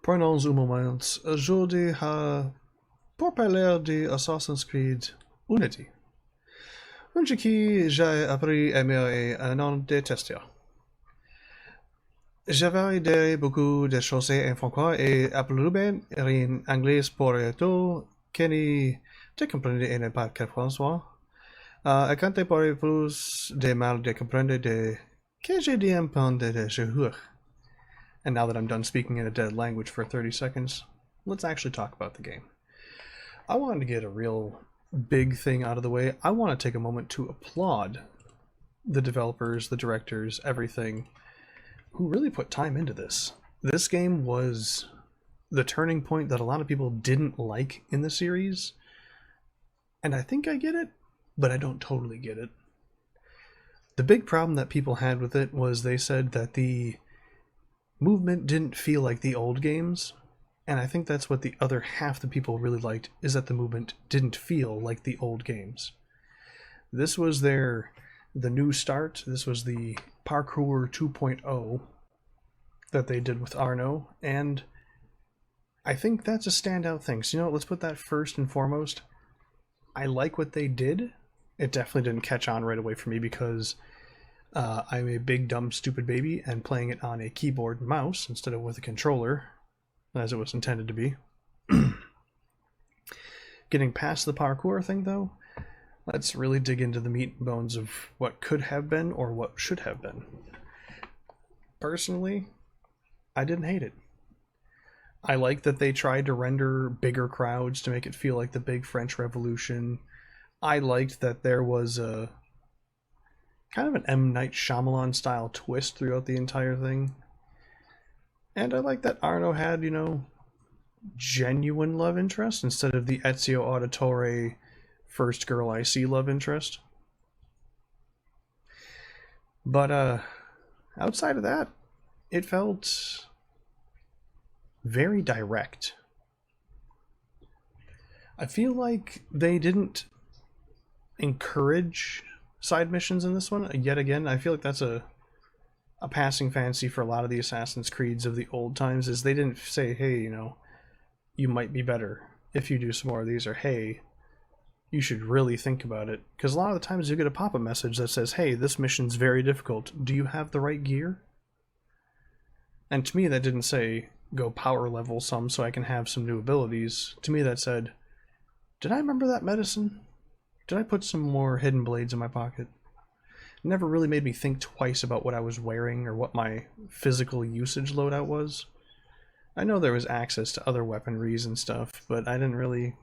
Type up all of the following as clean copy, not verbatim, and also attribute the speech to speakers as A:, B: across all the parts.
A: Prenons un moment aujourd'hui pour parler de Assassin's Creed Unity. Un jeu que j'ai appris à aimer et à non détester. J'avais dit beaucoup de choses en français et absolument en anglais pour tout que te comprendre et ne pas que François. Quand tu parles plus de mal de comprendre de que j'ai dit un peu de jeu. And now that I'm done speaking in a dead language for 30 seconds, let's actually talk about the game. I wanted to get a real big thing out of the way. I want to take a moment to applaud the developers, the directors, everything, who really put time into this. This game was the turning point that a lot of people didn't like in the series, and I think I get it, but I don't totally get it. The big problem that people had with it was they said that the movement didn't feel like the old games, and I think that's what the other half the people really liked, is that the movement didn't feel like the old games. This was the new start. This was the Parkour 2.0 that they did with Arno, and I think that's a standout thing. So, you know what, let's put that first and foremost. I like what they did. It definitely didn't catch on right away for me because I'm a big, dumb, stupid baby, and playing it on a keyboard and mouse instead of with a controller, as it was intended to be. Getting past the parkour thing, though, let's really dig into the meat and bones of what could have been or what should have been. Personally, I didn't hate it. I like that they tried to render bigger crowds to make it feel like the big French Revolution. I liked that there was a kind of an M. Night Shyamalan style twist throughout the entire thing. And I like that Arno had, you know, genuine love interest instead of the Ezio Auditore first girl I see love interest. But outside of that, it felt very direct. I feel like they didn't encourage side missions in this one. Yet again, I feel like that's a passing fancy for a lot of the Assassin's Creeds of the old times, is they didn't say, hey, you know, you might be better if you do some more of these, or hey, you should really think about it. Because a lot of the times you get a pop-up message that says, hey, this mission's very difficult. Do you have the right gear? And to me, that didn't say, go power level some so I can have some new abilities. To me, that said, did I remember that medicine? Did I put some more hidden blades in my pocket? It never really made me think twice about what I was wearing or what my physical usage loadout was. I know there was access to other weaponries and stuff, but I didn't really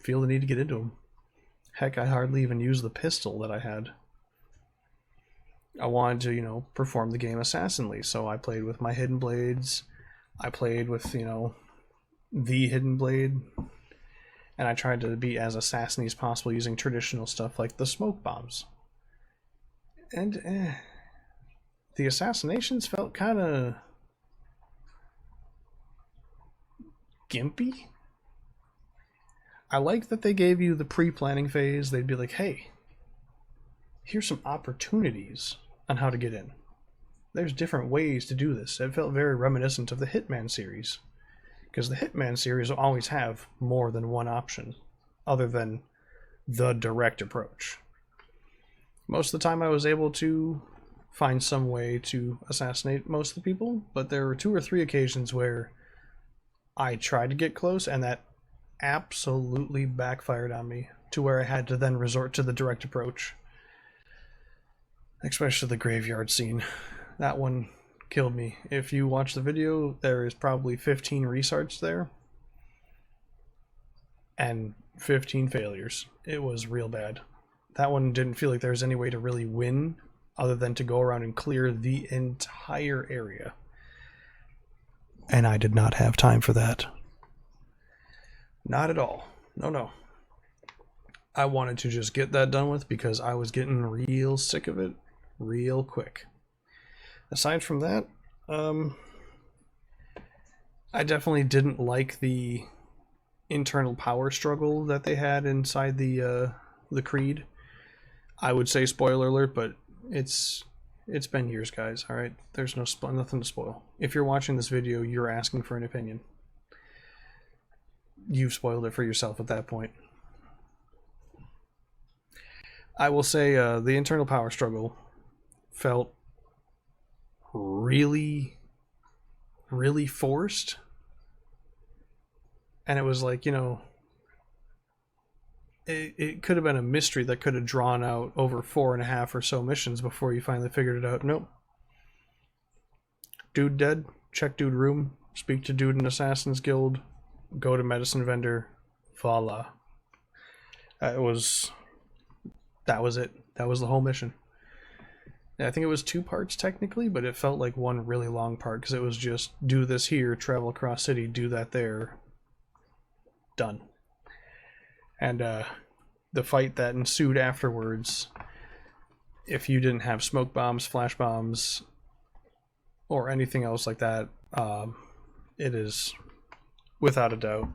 A: feel the need to get into them. Heck, I hardly even used the pistol that I had. I wanted to, you know, perform the game assassinly, so I played with my hidden blades. I played with, you know, the hidden blade. And I tried to be as assassin-y as possible using traditional stuff like the smoke bombs. And the assassinations felt kind of gimpy. I like that they gave you the pre-planning phase. They'd be like, hey, here's some opportunities on how to get in. There's different ways to do this. It felt very reminiscent of the Hitman series. Because the Hitman series will always have more than one option, other than the direct approach. Most of the time I was able to find some way to assassinate most of the people, but there were 2 or 3 occasions where I tried to get close, and that absolutely backfired on me, to where I had to then resort to the direct approach. Especially the graveyard scene. That one killed me. If you watch the video, there is probably 15 restarts there and 15 failures. It was real bad. That one didn't feel like there was any way to really win other than to go around and clear the entire area. And I did not have time for that. Not at all. No. I wanted to just get that done with because I was getting real sick of it real quick. Aside from that, I definitely didn't like the internal power struggle that they had inside the Creed. I would say spoiler alert, but it's been years, guys. All right, there's nothing to spoil. If you're watching this video, you're asking for an opinion. you've spoiled it for yourself at that point. I will say the internal power struggle felt really, really forced. And it was like, you know, it could have been a mystery that could have drawn out over 4.5 or so missions before you finally figured it out. Nope. Dude dead. Check dude room. Speak to dude in Assassin's Guild. Go to medicine vendor. Voila. That was it. That was the whole mission. I think it was 2 parts technically, but it felt like one really long part because it was just do this here, travel across city, do that there. Done. And the fight that ensued afterwards, if you didn't have smoke bombs, flash bombs, or anything else like that, it is, without a doubt,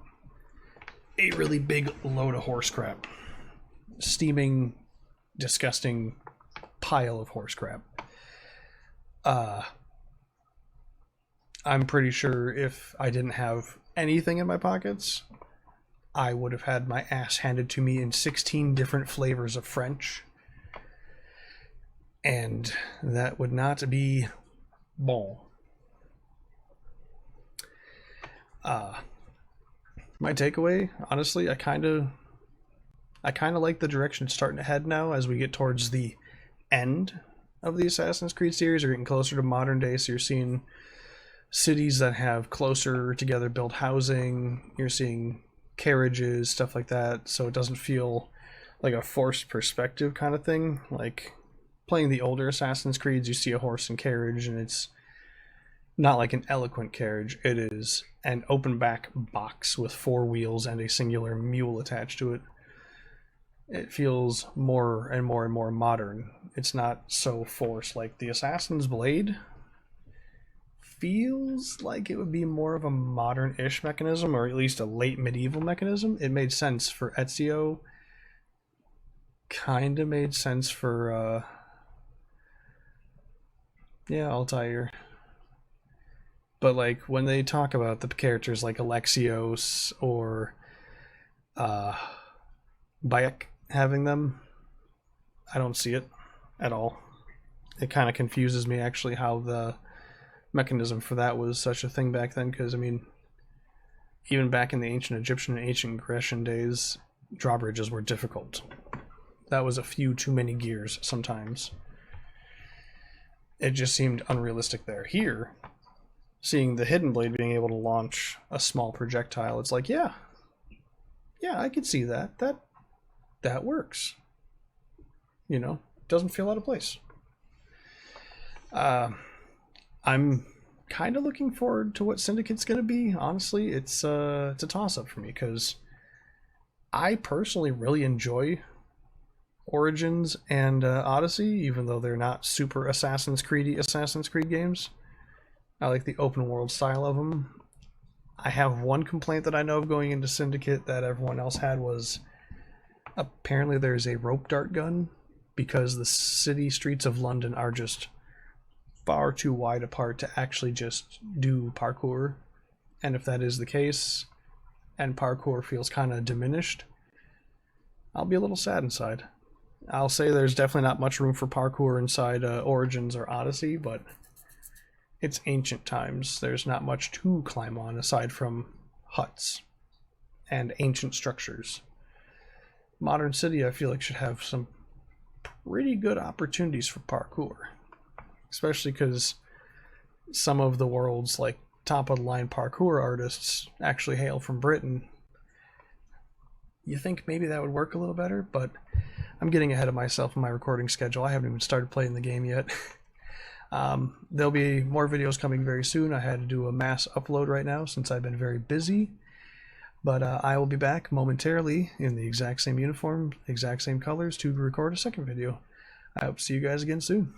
A: a really big load of horse crap. Steaming, disgusting pile of horse crap. I'm pretty sure if I didn't have anything in my pockets, I would have had my ass handed to me in 16 different flavors of French. And that would not be bon. My takeaway, honestly, I kind of like the direction it's starting to head now as we get towards the end of the Assassin's Creed series. We're getting closer to modern day, so you're seeing cities that have closer together built housing. You're seeing carriages, stuff like that, so it doesn't feel like a forced perspective kind of thing. Like playing the older Assassin's Creeds, you see a horse and carriage, and it's not like an eloquent carriage. It is an open back box with 4 wheels and a singular mule attached to it. It feels more and more and more modern. It's not so forced. Like the Assassin's Blade feels like it would be more of a modern-ish mechanism, or at least a late medieval mechanism. It made sense for Ezio. Kind of made sense for, yeah, Altair. But like when they talk about the characters like Alexios or Bayek having them, I don't see it at all. It kind of confuses me actually how the mechanism for that was such a thing back then, because I mean, even back in the ancient Egyptian and ancient Grecian days, drawbridges were difficult. That was a few too many gears sometimes. It just seemed unrealistic there. Here, seeing the Hidden Blade being able to launch a small projectile, it's like, yeah, I could see that. That works. You know, doesn't feel out of place. I'm kind of looking forward to what Syndicate's going to be. Honestly, it's a toss-up for me, because I personally really enjoy Origins and Odyssey, even though they're not super Assassin's Creed games. I like the open world style of them. I have one complaint that I know of going into Syndicate that everyone else had was apparently there's a rope dart gun, because the city streets of London are just far too wide apart to actually just do parkour. And if that is the case, and parkour feels kind of diminished, I'll be a little sad inside. I'll say there's definitely not much room for parkour inside Origins or Odyssey, but it's ancient times. There's not much to climb on aside from huts and ancient structures. Modern City, I feel like, should have some pretty good opportunities for parkour, especially because some of the world's like top of the line parkour artists actually hail from Britain. You think maybe that would work a little better, but I'm getting ahead of myself in my recording schedule. I haven't even started playing the game yet. There'll be more videos coming very soon. I had to do a mass upload right now since I've been very busy. But I will be back momentarily in the exact same uniform, exact same colors, to record a second video. I hope to see you guys again soon.